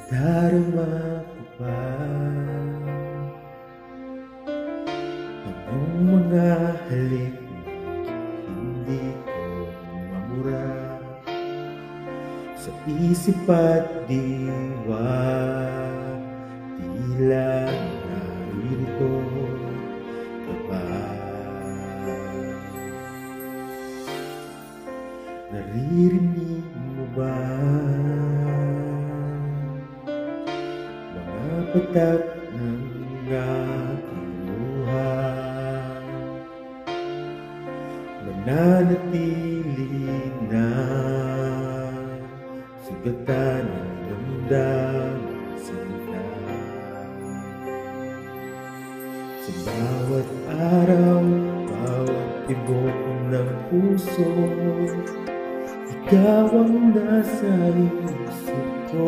Nadarama ko pa ang iyong mga halik na hindi ko mamura sa isip at diwa. Tila naririto ka pa. Naririnig mo ba mga patak ng aking luha? Mananatili na sugatan ng damdamin sinta. Sa bawat araw, bawat tibok ng puso, ikaw ang nasa isip ko.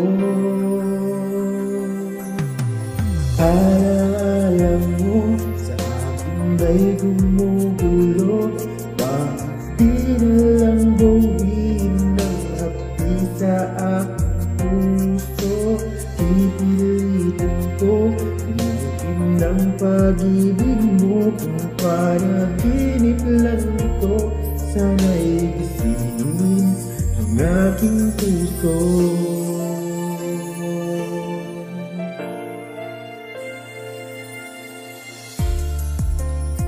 Alam mo, sa akin may gumugulo. Bakit di na lang buuin ng hapdi sa aking puso? Pipilitin ko, pinutin ng pag-ibig mo. Kung panaginip lang ito, sana'y gisingin ang aking puso.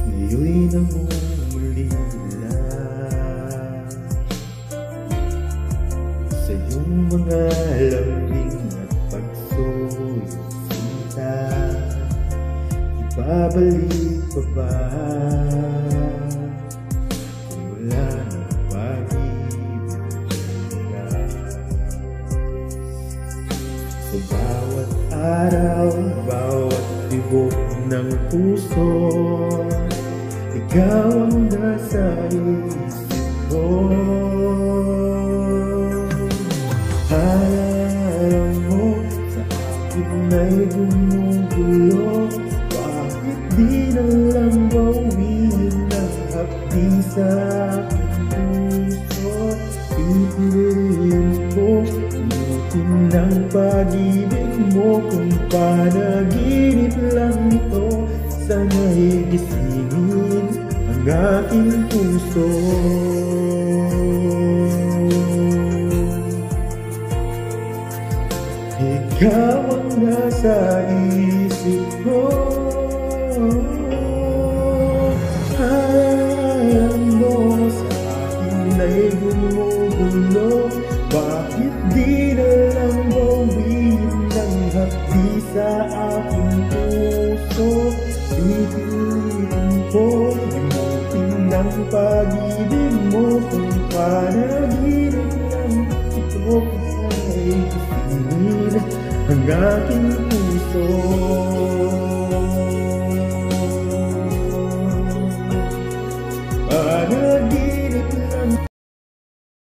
Ngayon'y namumulila sa iyong mga lambing at pagsulong sinta. Ibabalik pa ba kung wala ng pag-ibig ka? Sa bawat araw, bawat tibok ng puso, ikaw ang nasa isip ko. Alam mo, sa akin ay gumugulo. Bakit di na lang bawiin ng hapdi sa aking puso? Pipiliin ko, pinutin ng pag-ibig mo. Kung panaginip lang ito, sana'y gisingin ang aking puso. Ikaw ang nasa isip ko. Alam mo, sa akin ay gumugulo. Bakit di na lang bawiin ng hapdi sa aking puso? Pipiliin ko, pinutin ng pag-ibig mo. Kung panaginip lang ito, sana'y gisingin ang aking puso.